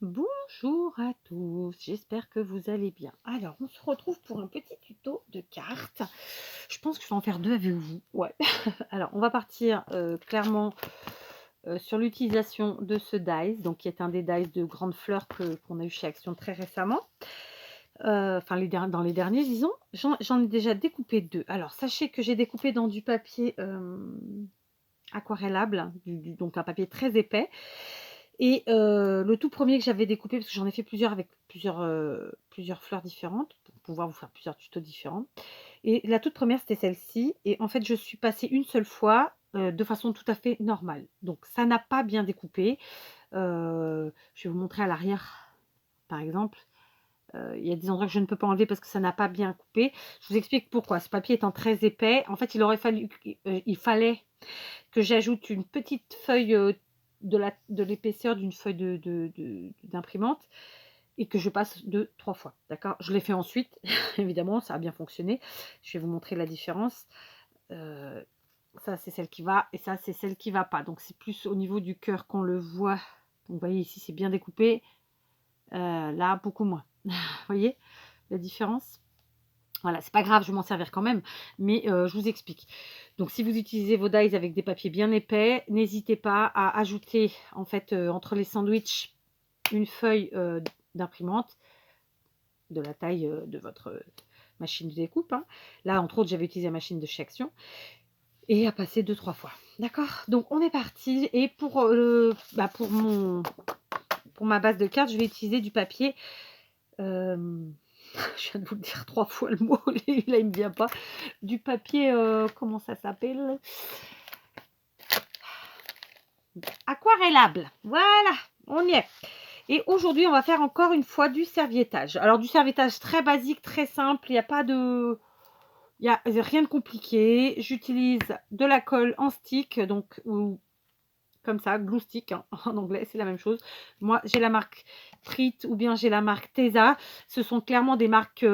Bonjour à tous, j'espère que vous allez bien. Alors, on se retrouve pour un petit tuto de cartes. Je pense que je vais en faire deux avec vous. Ouais. Alors, on va partir clairement sur l'utilisation de ce dice, donc qui est un des dice de grandes fleurs qu'on a eu chez Action très récemment. Enfin, dans les derniers, disons. J'en ai déjà découpé deux. Alors, sachez que j'ai découpé dans du papier aquarellable, donc un papier très épais. Et le tout premier que j'avais découpé, parce que j'en ai fait plusieurs avec plusieurs fleurs différentes, pour pouvoir vous faire plusieurs tutos différents. Et la toute première, c'était celle-ci. Et en fait, je suis passée une seule fois de façon tout à fait normale. Donc, ça n'a pas bien découpé. Je vais vous montrer à l'arrière, par exemple. Il y a des endroits que je ne peux pas enlever parce que ça n'a pas bien coupé. Je vous explique pourquoi. Ce papier étant très épais, en fait, il fallait que j'ajoute une petite feuille de l'épaisseur d'une feuille d'imprimante et que je passe 2-3 fois. D'accord? Je l'ai fait ensuite, évidemment, ça a bien fonctionné. Je vais vous montrer la différence. Ça, c'est celle qui va et ça, c'est celle qui va pas. Donc, c'est plus au niveau du cœur qu'on le voit. Donc, vous voyez ici, c'est bien découpé. Là, beaucoup moins. Vous voyez la différence? Voilà, c'est pas grave, je vais m'en servir quand même, mais je vous explique. Donc si vous utilisez vos dies avec des papiers bien épais, n'hésitez pas à ajouter en fait entre les sandwichs une feuille d'imprimante de la taille de votre machine de découpe, hein. Là, entre autres, j'avais utilisé la machine de chez Action et à passer 2-3 fois. D'accord? Donc on est parti et pour ma base de cartes, je vais utiliser du papier je viens de vous le dire 3 fois le mot, là il me vient pas. Du papier, comment ça s'appelle? Aquarellable. Voilà, on y est. Et aujourd'hui, on va faire encore une fois du serviettage. Alors du serviettage très basique, très simple, il n'y a pas de... Il n'y a rien de compliqué. J'utilise de la colle en stick, donc ou comme ça, glue stick, hein, en anglais, c'est la même chose. Moi, j'ai la marque Prit ou bien j'ai la marque Tesa. Ce sont clairement des marques,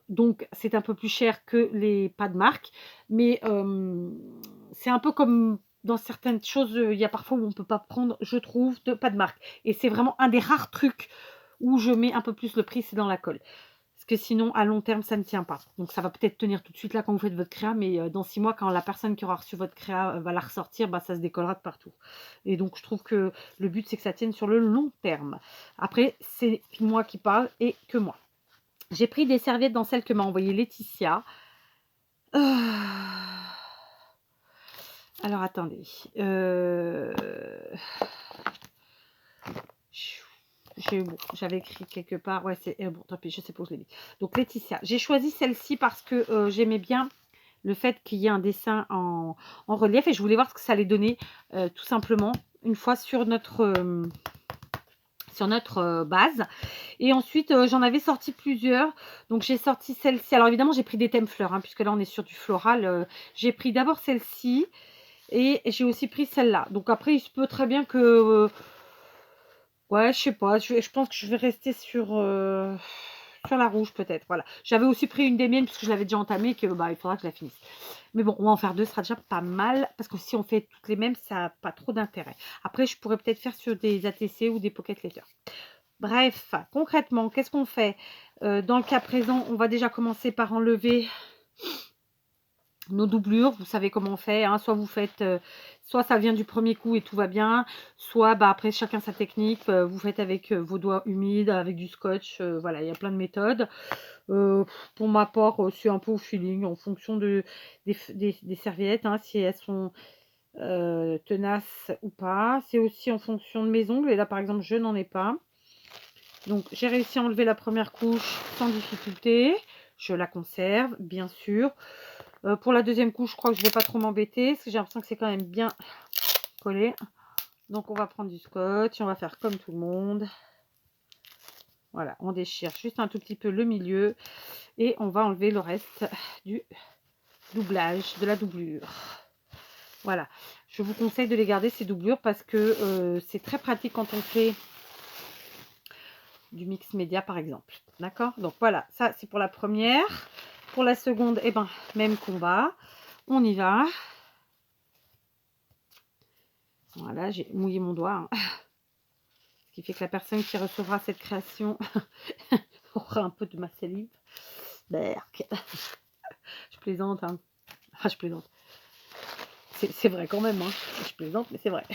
donc c'est un peu plus cher que les pas de marque. Mais c'est un peu comme dans certaines choses, il y a parfois où on ne peut pas prendre, je trouve, de pas de marque. Et c'est vraiment un des rares trucs où je mets un peu plus le prix, c'est dans la colle. Parce que sinon, à long terme, ça ne tient pas. Donc, ça va peut-être tenir tout de suite là quand vous faites votre créa, mais dans 6 mois, quand la personne qui aura reçu votre créa va la ressortir, bah, ça se décollera de partout. Et donc, je trouve que le but, c'est que ça tienne sur le long terme. Après, c'est moi qui parle et que moi. J'ai pris des serviettes dans celle que m'a envoyée Laetitia. Alors, attendez. J'avais écrit quelque part. Ouais, c'est bon, tant pis, je sais pas où je l'ai mis. Donc, Laetitia. J'ai choisi celle-ci parce que j'aimais bien le fait qu'il y ait un dessin en relief et je voulais voir ce que ça allait donner tout simplement une fois sur notre base. Et ensuite, j'en avais sorti plusieurs. Donc, j'ai sorti celle-ci. Alors, évidemment, j'ai pris des thèmes fleurs, hein, puisque là, on est sur du floral. J'ai pris d'abord celle-ci et j'ai aussi pris celle-là. Donc, après, il se peut très bien que... ouais, je sais pas. Je pense que je vais rester sur la rouge, peut-être. Voilà. J'avais aussi pris une des miennes, puisque je l'avais déjà entamée, que bah, il faudra que je la finisse. Mais bon, on va en faire deux, ce sera déjà pas mal. Parce que si on fait toutes les mêmes, ça n'a pas trop d'intérêt. Après, je pourrais peut-être faire sur des ATC ou des pocket letters. Bref, concrètement, qu'est-ce qu'on fait? Dans le cas présent, on va déjà commencer par enlever nos doublures. Vous savez comment on fait, hein. Soit vous faites, soit ça vient du premier coup et tout va bien, soit bah, après chacun sa technique. Vous faites avec vos doigts humides, avec du scotch. Voilà, il y a plein de méthodes. Pour ma part, c'est un peu au feeling, en fonction des serviettes, hein, si elles sont tenaces ou pas. C'est aussi en fonction de mes ongles. Et là, par exemple, je n'en ai pas. Donc, j'ai réussi à enlever la première couche sans difficulté. Je la conserve, bien sûr. Pour la deuxième couche, je crois que je ne vais pas trop m'embêter, parce que j'ai l'impression que c'est quand même bien collé. Donc, on va prendre du scotch, on va faire comme tout le monde. Voilà, on déchire juste un tout petit peu le milieu. Et on va enlever le reste du doublage, de la doublure. Voilà, je vous conseille de les garder ces doublures parce que c'est très pratique quand on fait du mix média par exemple. D'accord? Donc voilà, ça c'est pour la première. Pour la seconde, eh ben, même combat. On y va. Voilà, j'ai mouillé mon doigt, hein, qui fait que la personne qui recevra cette création aura un peu de ma salive. Berk. Je plaisante, hein. Enfin, je plaisante. C'est vrai quand même, hein. Je plaisante, mais c'est vrai.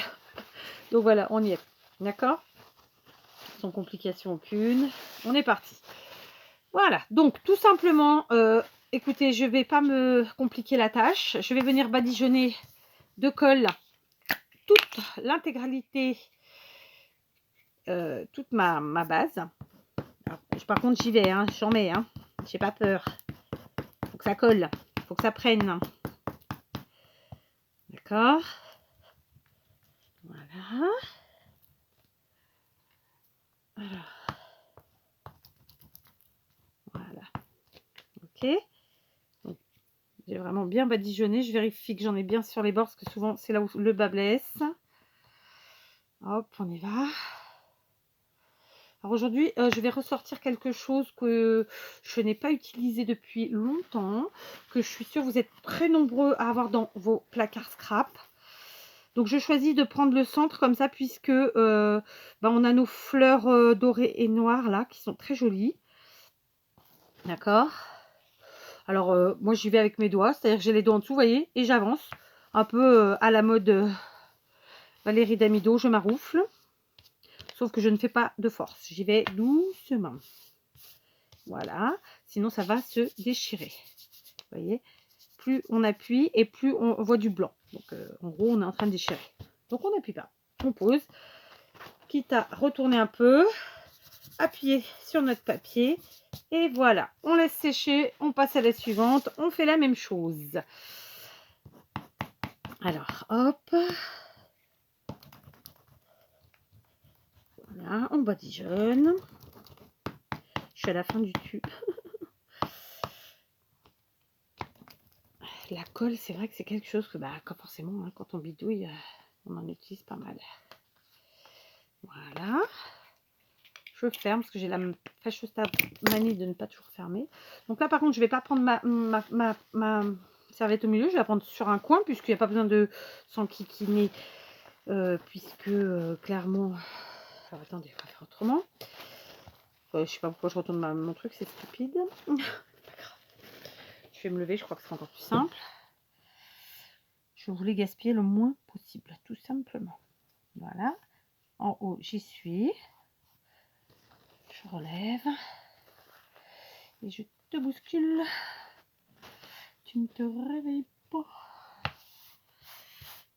Donc voilà, on y est. D'accord? Sans complication aucune. On est parti. Voilà, donc tout simplement, écoutez, je ne vais pas me compliquer la tâche. Je vais venir badigeonner de colle toute l'intégralité, toute ma base. Alors, par contre, j'y vais, hein, j'en mets, hein, j'ai pas peur. Faut que ça colle, faut que ça prenne. D'accord. Voilà. Alors, voilà. Ok. Donc, j'ai vraiment bien badigeonné. Je vérifie que j'en ai bien sur les bords parce que souvent c'est là où le bas blesse. Hop, on y va. Alors aujourd'hui, je vais ressortir quelque chose que je n'ai pas utilisé depuis longtemps, que je suis sûre vous êtes très nombreux à avoir dans vos placards scrap. Donc je choisis de prendre le centre comme ça puisque on a nos fleurs dorées et noires là qui sont très jolies. D'accord. Alors moi j'y vais avec mes doigts, c'est-à-dire que j'ai les doigts en dessous, vous voyez, et j'avance. Un peu à la mode Valérie Damido, je m'aroufle. Sauf que je ne fais pas de force, j'y vais doucement. Voilà, sinon ça va se déchirer. Vous voyez, plus on appuie et plus on voit du blanc. Donc en gros, on est en train de déchirer. Donc on n'appuie pas, on pose. Quitte à retourner un peu, appuyer sur notre papier. Et voilà, on laisse sécher, on passe à la suivante. On fait la même chose. Alors, hop. Voilà, on badigeonne. Je suis à la fin du tube. La colle, c'est vrai que c'est quelque chose que, quand forcément, hein, quand on bidouille, on en utilise pas mal. Voilà. Je ferme parce que j'ai la fâcheuse manie de ne pas toujours fermer. Donc là, par contre, je ne vais pas prendre ma serviette au milieu. Je vais la prendre sur un coin puisqu'il n'y a pas besoin de s'enquiquiner. Puisque, clairement... Alors, attendez, on va faire autrement. Je ne sais pas pourquoi je retourne mon truc, c'est stupide. Je vais me lever, je crois que c'est encore plus simple. Je voulais gaspiller le moins possible, tout simplement. Voilà. En haut, j'y suis. Je relève. Et je te bouscule. Tu ne te réveilles pas.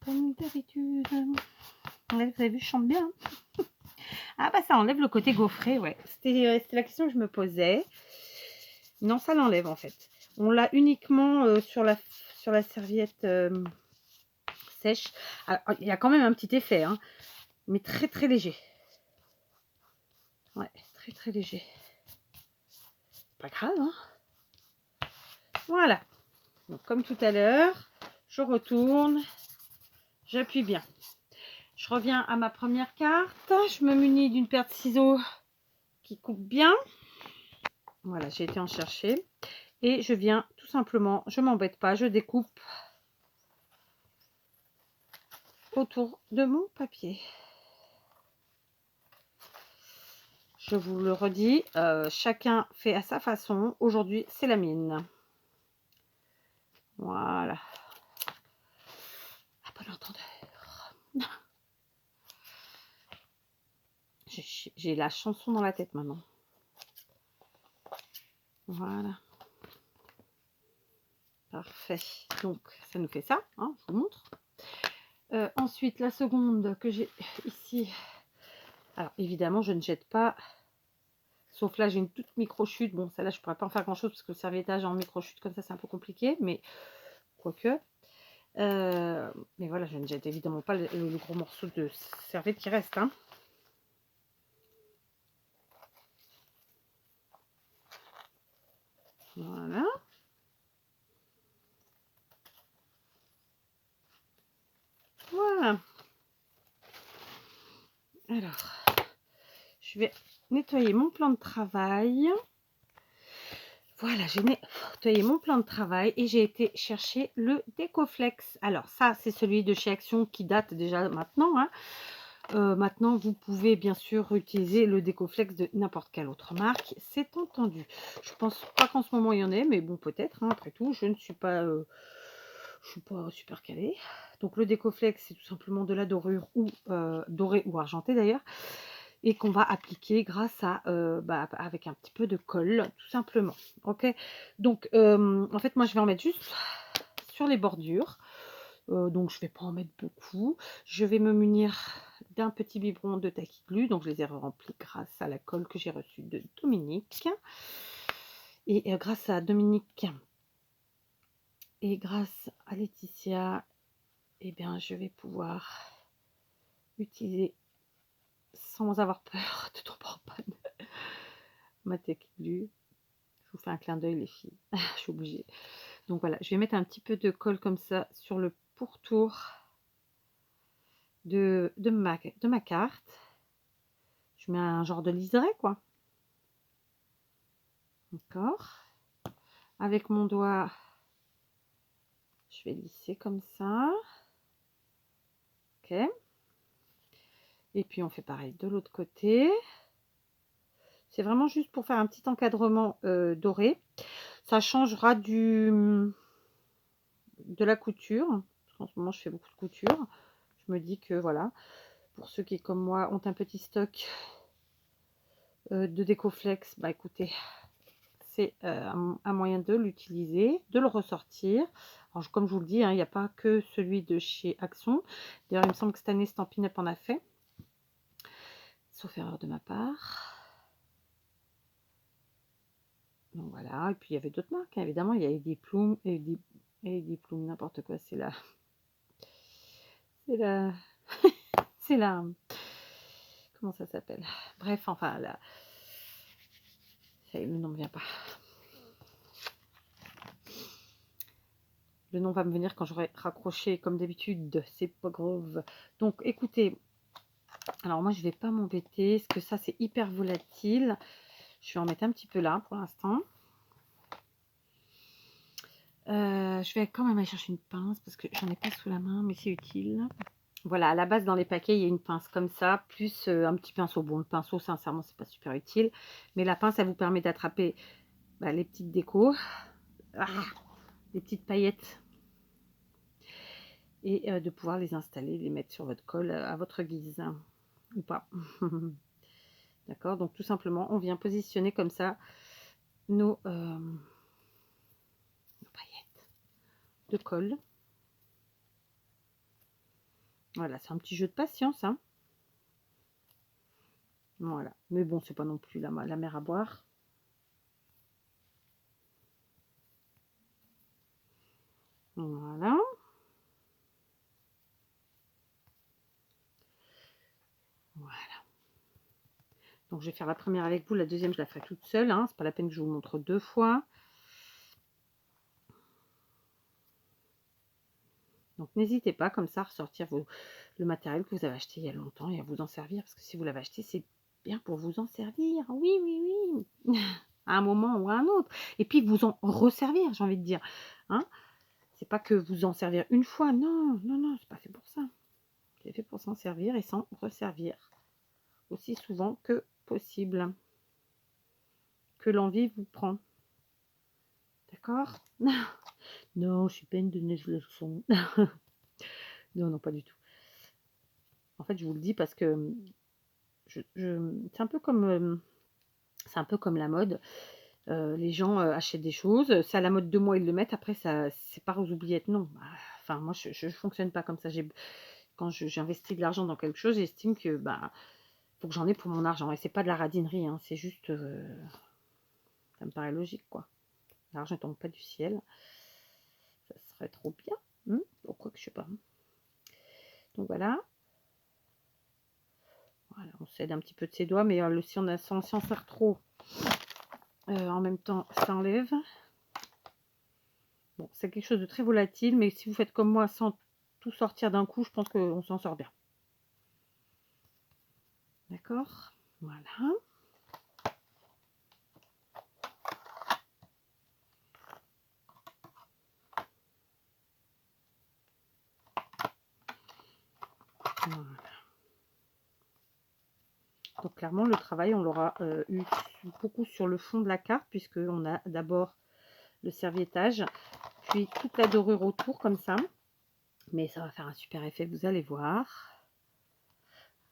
Comme d'habitude. Vous avez vu, je chante bien. Ah bah ça enlève le côté gaufré, ouais. C'était la question que je me posais. Non, ça l'enlève en fait. On l'a uniquement sur la serviette sèche. Alors, il y a quand même un petit effet, hein, mais très très léger. Ouais, très très léger. Pas grave, hein. Voilà. Donc comme tout à l'heure, je retourne, j'appuie bien. Je reviens à ma première carte. Je me munis d'une paire de ciseaux qui coupe bien. Voilà, j'ai été en chercher. Et je viens tout simplement, je m'embête pas, je découpe autour de mon papier. Je vous le redis, chacun fait à sa façon. Aujourd'hui, c'est la mienne. Voilà. À bon entendeur. J'ai la chanson dans la tête maintenant. Voilà. Parfait. Donc, ça nous fait ça, hein, je vous montre. Ensuite, la seconde que j'ai ici. Alors, évidemment, je ne jette pas. Sauf là, j'ai une toute micro-chute. Bon, celle-là, je ne pourrais pas en faire grand-chose parce que le serviettage en micro-chute comme ça, c'est un peu compliqué. Mais, quoique. Mais voilà, je ne jette évidemment pas le gros morceau de serviette qui reste, hein. Voilà. Voilà. Alors, je vais nettoyer mon plan de travail. Voilà, j'ai nettoyé mon plan de travail et j'ai été chercher le Décoflex. Alors ça, c'est celui de chez Action qui date déjà maintenant, hein. Maintenant, vous pouvez bien sûr utiliser le Décoflex de n'importe quelle autre marque, c'est entendu. Je pense pas qu'en ce moment il y en ait, mais bon peut-être, hein, après tout, je suis pas super calée. Donc le Décoflex, c'est tout simplement de la dorure ou dorée ou argentée d'ailleurs, et qu'on va appliquer grâce à avec un petit peu de colle, tout simplement. Ok. Donc en fait, moi je vais en mettre juste sur les bordures. Donc je vais pas en mettre beaucoup. Je vais me munir d'un petit biberon de Tacky Glue. Donc je les ai remplis grâce à la colle que j'ai reçue de Dominique. Et grâce à Dominique et grâce à Laetitia, eh bien je vais pouvoir utiliser sans avoir peur de trop en panne ma Tacky Glue. Je vous fais un clin d'œil les filles. Je suis obligée. Donc voilà, je vais mettre un petit peu de colle comme ça sur le pourtour de ma carte. Je mets un genre de liseré, quoi. D'accord. Avec mon doigt, je vais lisser comme ça. Ok. Et puis on fait pareil de l'autre côté. C'est vraiment juste pour faire un petit encadrement doré. Ça changera de la couture. Parce qu'en ce moment, je fais beaucoup de couture. Je me dis que voilà, pour ceux qui, comme moi, ont un petit stock de Décoflex, bah écoutez, c'est un moyen de l'utiliser, de le ressortir. Alors, comme je vous le dis, hein, il n'y a pas que celui de chez Action. D'ailleurs, il me semble que cette année, Stampin' Up en a fait. Sauf erreur de ma part. Donc voilà, et puis il y avait d'autres marques, hein, évidemment. Il y a des plumes et des plumes, n'importe quoi. C'est la... C'est la... c'est la... Comment ça s'appelle? Bref, enfin, là... Le nom ne me vient pas. Le nom va me venir quand j'aurai raccroché, comme d'habitude. C'est pas grave. Donc, écoutez, alors moi, je vais pas m'embêter, parce que ça, c'est hyper volatile. Je vais en mettre un petit peu là, pour l'instant. Je vais quand même aller chercher une pince, parce que j'en ai pas sous la main, mais c'est utile. Voilà, à la base, dans les paquets, il y a une pince comme ça, plus un petit pinceau. Bon, le pinceau, sincèrement, c'est pas super utile. Mais la pince, elle vous permet d'attraper les petites décos. Les petites paillettes. Et de pouvoir les installer, les mettre sur votre colle à votre guise. Ou pas. D'accord, donc tout simplement, on vient positionner comme ça nos paillettes de colle. Voilà, c'est un petit jeu de patience, hein. Voilà, mais bon, c'est pas non plus la mer à boire. Voilà. Voilà. Donc, je vais faire la première avec vous, la deuxième, je la ferai toute seule, hein. C'est pas la peine que je vous montre deux fois. Donc, n'hésitez pas, comme ça, à ressortir le matériel que vous avez acheté il y a longtemps et à vous en servir. Parce que si vous l'avez acheté, c'est bien pour vous en servir. Oui, oui, oui. À un moment ou à un autre. Et puis, vous en resservir, j'ai envie de dire. Hein, c'est pas que vous en servir une fois. Non, non, non, c'est pas fait pour ça. C'est fait pour s'en servir et s'en resservir. Aussi souvent que possible. Que l'envie vous prend. D'accord? Non, je suis pas une donneuse de leçons. Non, non, pas du tout. En fait, je vous le dis parce que c'est un peu comme la mode. Les gens achètent des choses, c'est à la mode 2 mois, ils le mettent, après ça c'est pas aux oubliettes, non. Enfin, moi je fonctionne pas comme ça. Quand j'investis de l'argent dans quelque chose, j'estime que faut que j'en ai pour mon argent. Et c'est pas de la radinerie, hein, c'est juste ça me paraît logique, quoi. L'argent ne tombe pas du ciel. Ça serait trop bien. Pourquoi que je sais pas. Donc voilà. Voilà, on s'aide un petit peu de ses doigts, mais si on s'en sert trop, en même temps, ça enlève. Bon, c'est quelque chose de très volatile, mais si vous faites comme moi sans tout sortir d'un coup, je pense qu'on s'en sort bien. D'accord? Voilà. Voilà. clairement, le travail, on l'aura eu beaucoup sur le fond de la carte, puisqu'on a d'abord le serviettage, puis toute la dorure autour, comme ça. Mais ça va faire un super effet, vous allez voir.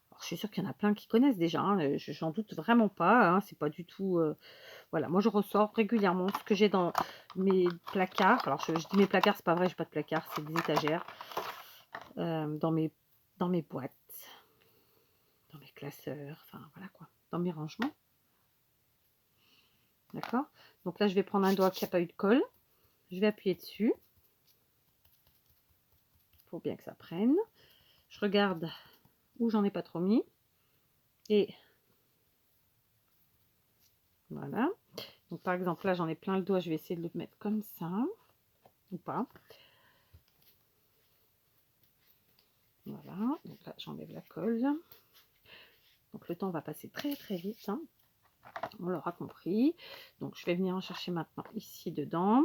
Alors, je suis sûre qu'il y en a plein qui connaissent déjà, hein, j'en doute vraiment pas, hein, c'est pas du tout... voilà, moi je ressors régulièrement ce que j'ai dans mes placards. Alors je dis mes placards, c'est pas vrai, j'ai pas de placards, c'est des étagères. Dans mes boîtes, dans mes classeurs, enfin voilà quoi, dans mes rangements. D'accord? Donc là, je vais prendre un doigt qui n'a pas eu de colle. Je vais appuyer dessus pour bien que ça prenne. Je regarde où j'en ai pas trop mis. Et voilà. Donc par exemple, là, j'en ai plein le doigt. Je vais essayer de le mettre comme ça. Ou pas. Voilà. Donc là, j'enlève la colle. Donc le temps va passer très très vite, hein. On l'aura compris. Donc je vais venir en chercher maintenant ici dedans.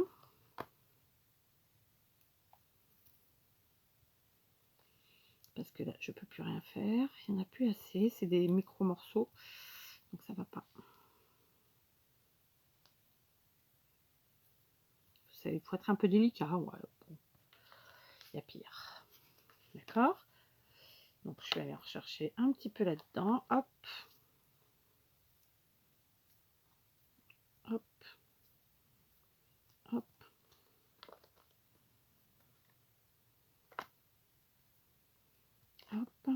Parce que là, je peux plus rien faire. Il n'y en a plus assez. C'est des micro morceaux. Donc ça va pas. Il faut être un peu délicat. Ouais, bon. Il y a pire. D'accord? Donc je vais aller en rechercher un petit peu là-dedans. Hop. Hop. Hop. Hop.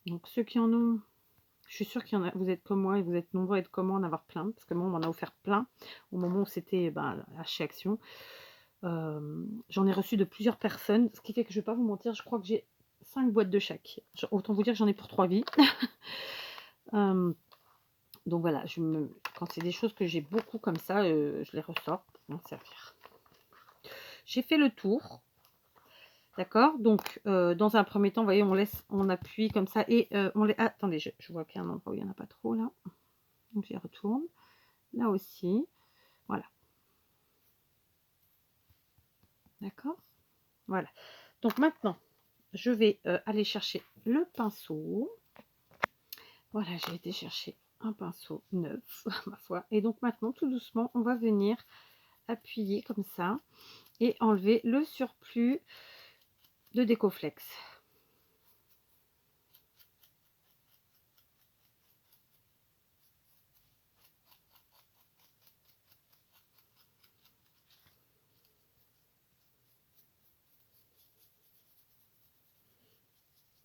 Donc ceux qui en ont, je suis sûre qu'il y en a, vous êtes comme moi et vous êtes nombreux à être comme moi en avoir plein, parce que moi on m'en a offert plein au moment où c'était à chez Action. J'en ai reçu de plusieurs personnes, ce qui fait que je vais pas vous mentir, je crois que j'ai 5 boîtes de chaque. Autant vous dire que j'en ai pour 3 vies. Donc voilà, quand c'est des choses que j'ai beaucoup comme ça, je les ressors pour m'en servir. J'ai fait le tour. D'accord, donc dans un premier temps, vous voyez, on appuie comme ça et on les... Ah, attendez, je vois qu'il y a un endroit où il n'y en a pas trop là. Donc j'y retourne. Là aussi. Voilà. D'accord. Voilà. Donc maintenant, je vais aller chercher le pinceau. Voilà, j'ai été chercher un pinceau neuf, ma foi. Et donc maintenant, tout doucement, on va venir appuyer comme ça et enlever le surplus de Décoflex.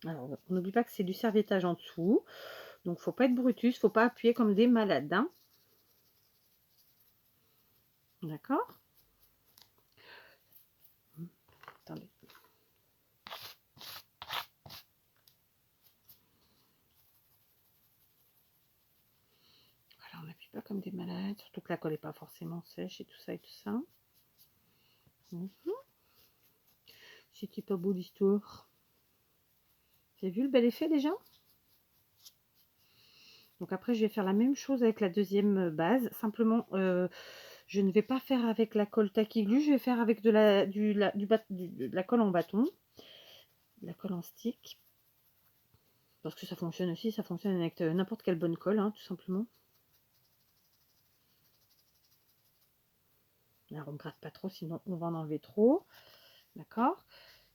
Alors, on n'oublie pas que c'est du serviettage en dessous. Donc, faut pas être brutus, faut pas appuyer comme des malades, hein. D'accord? Attendez. Voilà, on n'appuie pas comme des malades, surtout que la colle n'est pas forcément sèche et tout ça et tout ça. C'était pas beau l'histoire. Vous avez vu le bel effet déjà? Donc après, je vais faire la même chose avec la deuxième base. Simplement, je ne vais pas faire avec la colle Tacky Glue. Je vais faire avec de la colle en bâton. De la colle en stick. Parce que ça fonctionne aussi. Ça fonctionne avec n'importe quelle bonne colle, hein, tout simplement. Alors, on ne gratte pas trop, sinon on va en enlever trop. D'accord?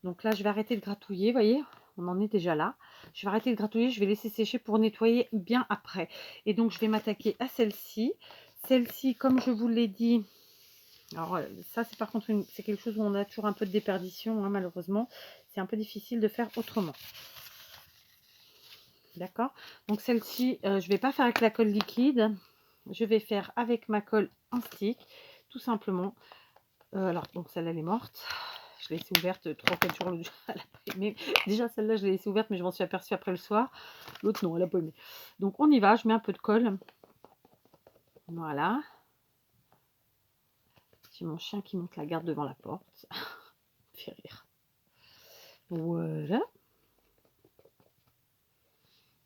Donc là, je vais arrêter de gratouiller. Vous voyez, on en est déjà là. Je vais arrêter de gratouiller. Je vais laisser sécher pour nettoyer bien après. Et donc, je vais m'attaquer à celle-ci. Celle-ci, comme je vous l'ai dit... Alors ça, c'est par contre, c'est quelque chose où on a toujours un peu de déperdition, hein, malheureusement. C'est un peu difficile de faire autrement. D'accord? Donc celle-ci, je ne vais pas faire avec la colle liquide. Je vais faire avec ma colle en stick, tout simplement. Alors, donc celle-là, elle est morte. Je l'ai laissée ouverte 3-4 jours à l'imprimer. Déjà, celle-là, je l'ai laissée ouverte, mais je m'en suis aperçue après le soir. L'autre, non, elle n'a pas aimé. Donc, on y va. Je mets un peu de colle. Voilà. J'ai mon chien qui monte la garde devant la porte. Fait rire. Voilà.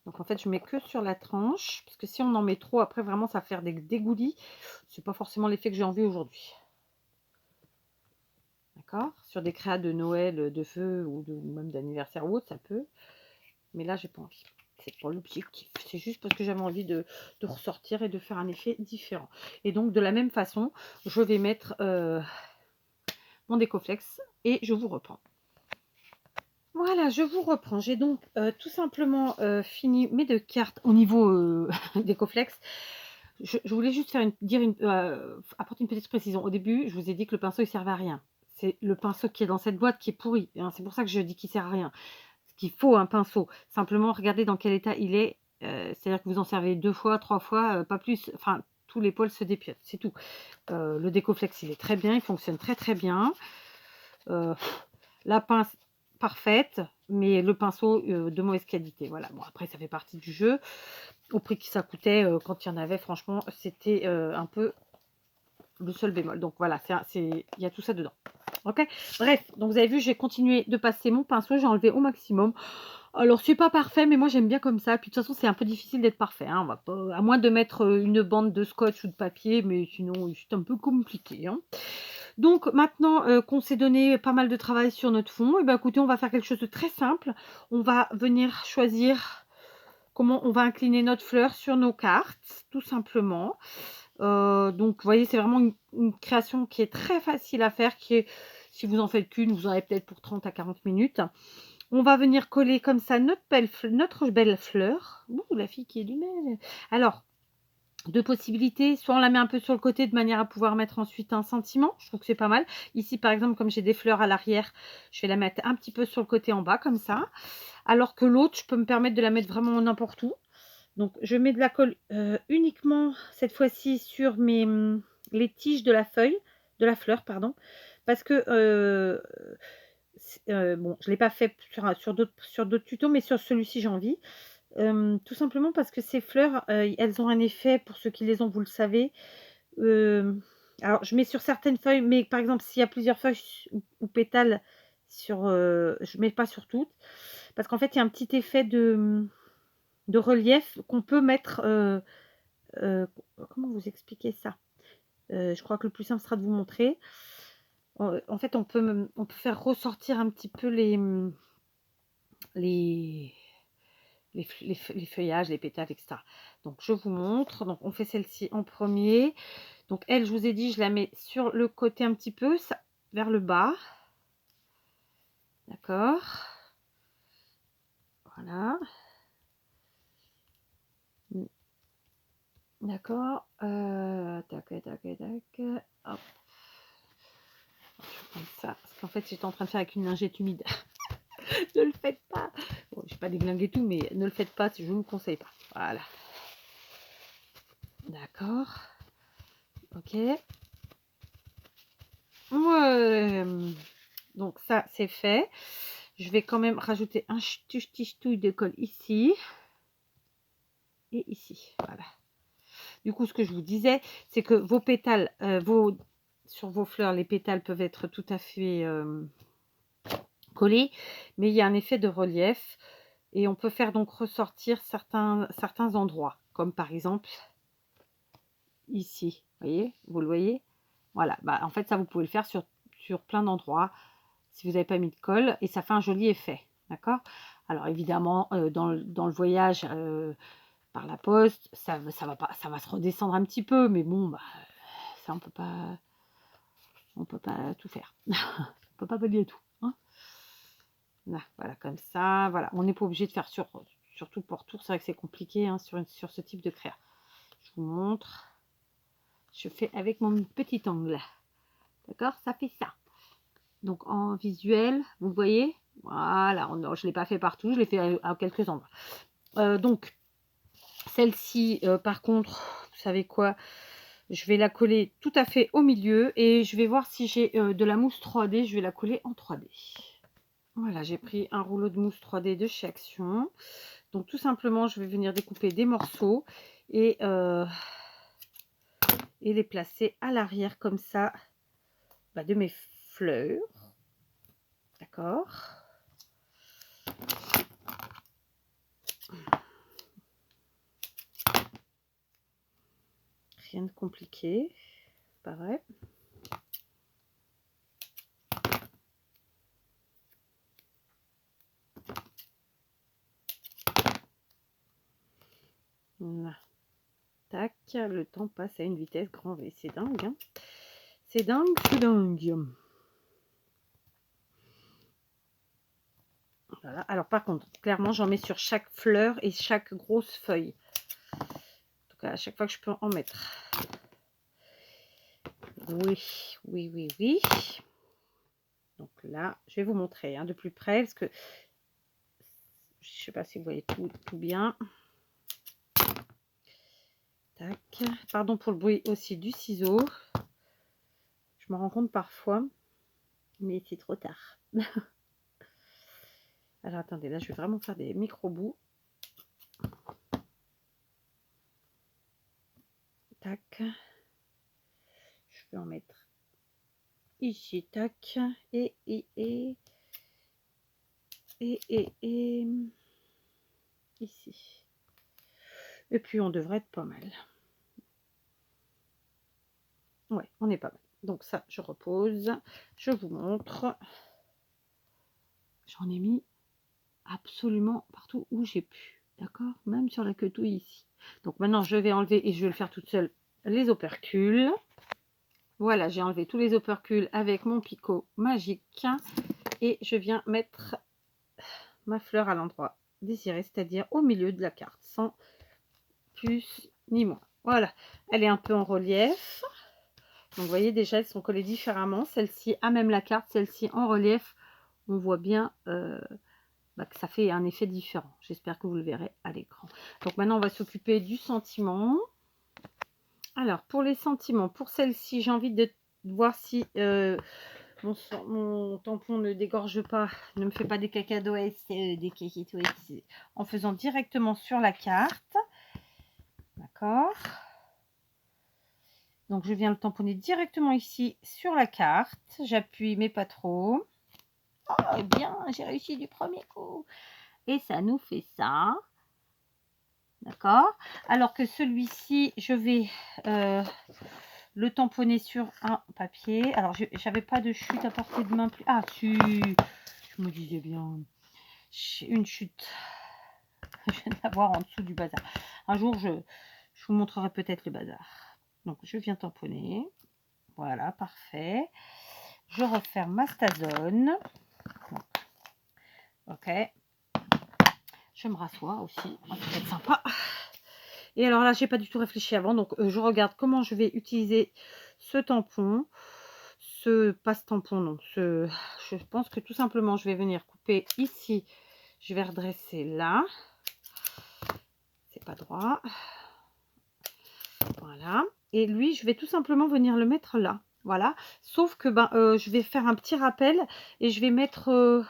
Donc en fait, je mets que sur la tranche, parce que si on en met trop, après vraiment, ça va faire des dégoudis. C'est pas forcément l'effet que j'ai envie aujourd'hui. d'accord? Sur des créas de Noël, de feu ou même d'anniversaire ou autre, ça peut. Mais là, j'ai pas envie. C'est pas l'objectif. C'est juste parce que j'avais envie de ressortir et de faire un effet différent. Et donc, de la même façon, je vais mettre mon Décoflex et je vous reprends. Voilà, je vous reprends. J'ai donc tout simplement fini mes 2 cartes au niveau Décoflex. Je voulais juste faire apporter une petite précision. Au début, je vous ai dit que le pinceau, il servait à rien. C'est le pinceau qui est dans cette boîte qui est pourri, hein. C'est pour ça que je dis qu'il sert à rien. Parce qu'il faut un pinceau. Simplement, regardez dans quel état il est. C'est-à-dire que vous en servez 2 fois, 3 fois, pas plus. Enfin, tous les poils se dépiotent, c'est tout. Le Décoflex, il est très bien. Il fonctionne très, très bien. La pince, parfaite. Mais le pinceau, de mauvaise qualité. Voilà. Bon, après, ça fait partie du jeu. Au prix que ça coûtait, quand il y en avait, franchement, c'était un peu le seul bémol. Donc voilà, il y a tout ça dedans. Ok, bref, donc vous avez vu, j'ai continué de passer mon pinceau, j'ai enlevé au maximum. Alors c'est pas parfait, mais moi j'aime bien comme ça. Puis de toute façon, c'est un peu difficile d'être parfait, hein. On va pas, à moins de mettre une bande de scotch ou de papier, mais sinon c'est un peu compliqué, hein. Donc maintenant qu'on s'est donné pas mal de travail sur notre fond, et ben écoutez, on va faire quelque chose de très simple. On va venir choisir comment on va incliner notre fleur sur nos cartes, tout simplement. Donc, vous voyez, c'est vraiment une création qui est très facile à faire, qui est, si vous en faites qu'une, vous en avez peut-être pour 30 à 40 minutes. On va venir coller comme ça notre belle fleur. Ouh, la fille qui est du mail. Alors, deux possibilités. Soit on la met un peu sur le côté de manière à pouvoir mettre ensuite un sentiment. Je trouve que c'est pas mal. Ici, par exemple, comme j'ai des fleurs à l'arrière, je vais la mettre un petit peu sur le côté en bas, comme ça. Alors que l'autre, je peux me permettre de la mettre vraiment n'importe où. Donc, je mets de la colle uniquement, cette fois-ci, sur les tiges de la feuille, de la fleur, pardon. Parce que, bon, je ne l'ai pas fait sur d'autres tutos, mais sur celui-ci, j'ai envie. Tout simplement parce que ces fleurs, elles ont un effet, pour ceux qui les ont, vous le savez. Alors, je mets sur certaines feuilles, mais par exemple, s'il y a plusieurs feuilles ou pétales, je ne mets pas sur toutes. Parce qu'en fait, il y a un petit effet de relief qu'on peut mettre. Comment vous expliquer ça? Je crois que le plus simple sera de vous montrer. En fait, on peut faire ressortir un petit peu les feuillages, les pétales, etc. Donc, je vous montre. Donc, on fait celle-ci en premier. Donc, elle, je vous ai dit, je la mets sur le côté un petit peu, ça, vers le bas. D'accord. Voilà. D'accord. Tac, tac, tac. Hop. Comme ça. Parce qu'en fait, j'étais en train de faire avec une lingette humide. Ne le faites pas. Bon, je vais pas déglinguer tout, mais ne le faites pas, je ne vous conseille pas. Voilà. D'accord. Ok. Donc ça, c'est fait. Je vais quand même rajouter un ch'touille de colle ici. Et ici. Voilà. Du coup, ce que je vous disais, c'est que vos pétales, sur vos fleurs, les pétales peuvent être tout à fait collés, mais il y a un effet de relief. Et on peut faire donc ressortir certains endroits, comme par exemple ici. Vous le voyez? Voilà, bah, en fait, ça, vous pouvez le faire sur plein d'endroits si vous n'avez pas mis de colle et ça fait un joli effet. D'accord? Alors, évidemment, dans le voyage par la poste, ça va se redescendre un petit peu, mais bon, bah, ça, on peut pas tout faire. On peut pas balayer tout. Hein. Là, voilà, comme ça. Voilà, on n'est pas obligé de faire sur tout le pourtour. C'est vrai que c'est compliqué hein, sur ce type de créa. Je vous montre. Je fais avec mon petit angle. D'accord? Ça fait ça. Donc en visuel, vous voyez? Voilà, je ne l'ai pas fait partout, je l'ai fait à quelques endroits. Donc, celle-ci, par contre, vous savez quoi? Je vais la coller tout à fait au milieu et je vais voir si j'ai de la mousse 3D. Je vais la coller en 3D. Voilà, j'ai pris un rouleau de mousse 3D de chez Action. Donc tout simplement, je vais venir découper des morceaux et les placer à l'arrière comme ça de mes fleurs. D'accord. Rien de compliqué, pareil. Voilà. Tac, le temps passe à une vitesse grand V. C'est dingue, hein. C'est dingue, c'est dingue. Voilà. Alors par contre, clairement, j'en mets sur chaque fleur et chaque grosse feuille. En tout cas, à chaque fois que je peux en mettre. Oui, oui, oui, oui. Donc là, je vais vous montrer hein, de plus près parce que je ne sais pas si vous voyez tout bien. Tac. Pardon pour le bruit aussi du ciseau. Je me rends compte parfois, mais c'est trop tard. Alors attendez, là je vais vraiment faire des micro-bouts. Tac. Je vais en mettre ici, tac. Et ici. Et puis on devrait être pas mal. Ouais, on est pas mal. Donc ça, je repose. Je vous montre. J'en ai mis absolument partout où j'ai pu. D'accord? Même sur la quetouille ici. Donc maintenant, je vais enlever, et je vais le faire toute seule, les opercules. Voilà, j'ai enlevé tous les opercules avec mon picot magique. Et je viens mettre ma fleur à l'endroit désiré, c'est-à-dire au milieu de la carte, sans plus ni moins. Voilà, elle est un peu en relief. Donc, vous voyez, déjà, elles sont collées différemment. Celle-ci a même la carte, celle-ci en relief. On voit bien que ça fait un effet différent. J'espère que vous le verrez à l'écran. Donc, maintenant, on va s'occuper du sentiment. Alors, pour les sentiments, pour celle-ci, j'ai envie de voir si mon tampon ne dégorge pas, ne me fait pas des cacahuètes, des cacahuètes, en faisant directement sur la carte. D'accord. Donc, je viens le tamponner directement ici sur la carte. J'appuie, mais pas trop. Oh, bien, j'ai réussi du premier coup. Et ça nous fait ça. D'accord. Alors que celui-ci, je vais le tamponner sur un papier. Alors, j'avais pas de chute à portée de main plus. Ah, si, je me disais bien. Une chute. Je viens de l'avoir en dessous du bazar. Un jour, je vous montrerai peut-être le bazar. Donc, je viens tamponner. Voilà, parfait. Je referme ma stazone. Ok. Je me rassois aussi. Ça va être sympa. Et alors là, j'ai pas du tout réfléchi avant. Donc, je regarde comment je vais utiliser ce tampon. Ce passe-tampon, non. Je pense que tout simplement, je vais venir couper ici. Je vais redresser là. C'est pas droit. Voilà. Et lui, je vais tout simplement venir le mettre là. Voilà. Sauf que je vais faire un petit rappel et je vais mettre...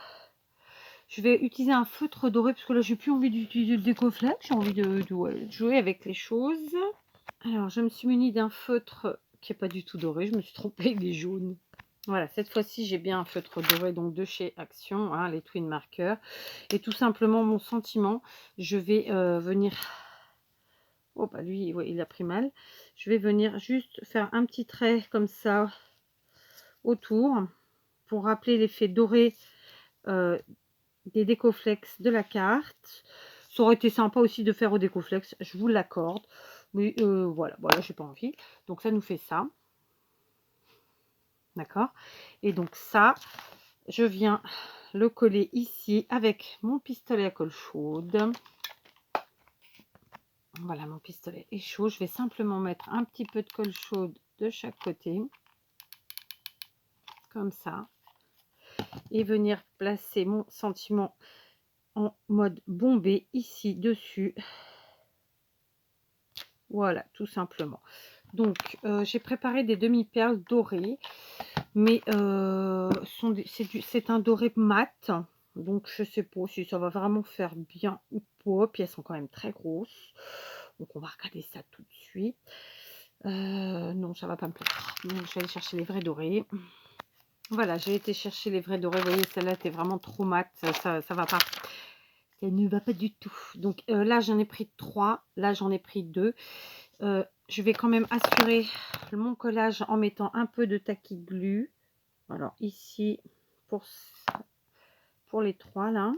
je vais utiliser un feutre doré parce que là, j'ai plus envie d'utiliser le déco-flex. J'ai envie de jouer avec les choses. Alors, je me suis munie d'un feutre qui n'est pas du tout doré. Je me suis trompée, il est jaune. Voilà, cette fois-ci, j'ai bien un feutre doré, donc de chez Action, hein, les Twin Markers. Et tout simplement, mon sentiment, je vais venir... Oh, bah lui, ouais, il a pris mal. Je vais venir juste faire un petit trait comme ça autour pour rappeler l'effet doré des décoflex de la carte. Ça aurait été sympa aussi de faire au décoflex, je vous l'accorde. Mais voilà, j'ai pas envie. Donc ça nous fait ça. D'accord. Et donc ça, je viens le coller ici avec mon pistolet à colle chaude. Voilà, mon pistolet est chaud. Je vais simplement mettre un petit peu de colle chaude de chaque côté. Comme ça. Et venir placer mon sentiment en mode bombé ici dessus. Voilà, tout simplement. Donc, j'ai préparé des demi-perles dorées. Mais c'est un doré mat. Donc, je sais pas si ça va vraiment faire bien ou pas. Puis, elles sont quand même très grosses. Donc, on va regarder ça tout de suite. Non, ça va pas me plaire. Donc, je vais aller chercher les vrais dorés. Voilà, j'ai été chercher les vrais dorés. Vous voyez, celle-là était vraiment trop mat. Ça va pas. Elle ne va pas du tout. Donc, là, j'en ai pris 3. Là, j'en ai pris 2. Je vais quand même assurer mon collage en mettant un peu de tacky glue. Alors ici, pour les 3 là.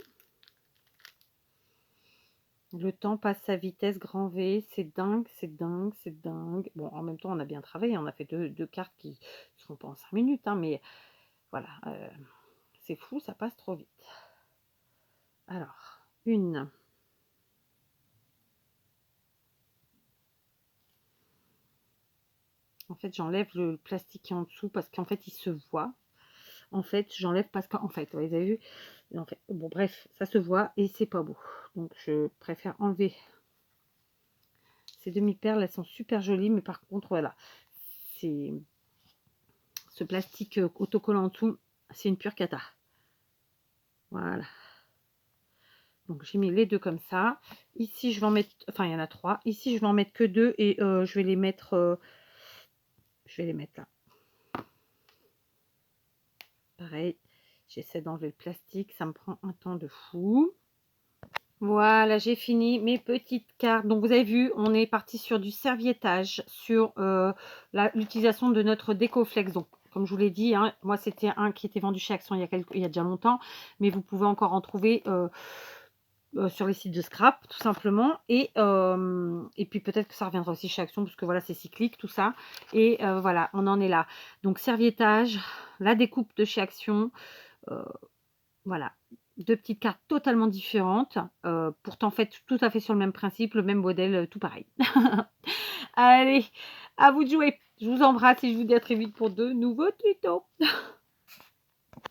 Le temps passe à vitesse grand V, c'est dingue, c'est dingue, c'est dingue. Bon, en même temps, on a bien travaillé, on a fait deux cartes qui ne se font pas en 5 minutes, hein, mais voilà, c'est fou, ça passe trop vite. Alors, une. En fait, j'enlève le plastique qui est en dessous parce qu'en fait, il se voit. En fait, j'enlève parce qu'en fait, vous avez vu, en fait, bon, bref, ça se voit et c'est pas beau. Donc, je préfère enlever ces demi-perles. Elles sont super jolies, mais par contre, voilà, c'est ce plastique autocollant en dessous, c'est une pure cata. Voilà. Donc, j'ai mis les deux comme ça. Ici, je vais en mettre, enfin, il y en a 3. Ici, je vais en mettre que 2 et je vais les mettre là. Pareil, j'essaie d'enlever le plastique, ça me prend un temps de fou. Voilà, j'ai fini mes petites cartes. Donc, vous avez vu, on est parti sur du serviettage, sur l'utilisation de notre Décoflex. Donc, comme je vous l'ai dit, hein, moi, c'était un qui était vendu chez Action il y a déjà longtemps, mais vous pouvez encore en trouver sur les sites de scrap, tout simplement. Et puis, peut-être que ça reviendra aussi chez Action, parce que voilà, c'est cyclique, tout ça. Et voilà, on en est là. Donc, serviettage, la découpe de chez Action. Voilà, deux petites cartes totalement différentes, pourtant faites tout à fait sur le même principe, le même modèle, tout pareil. Allez, à vous de jouer. Je vous embrasse et je vous dis à très vite pour de nouveaux tutos.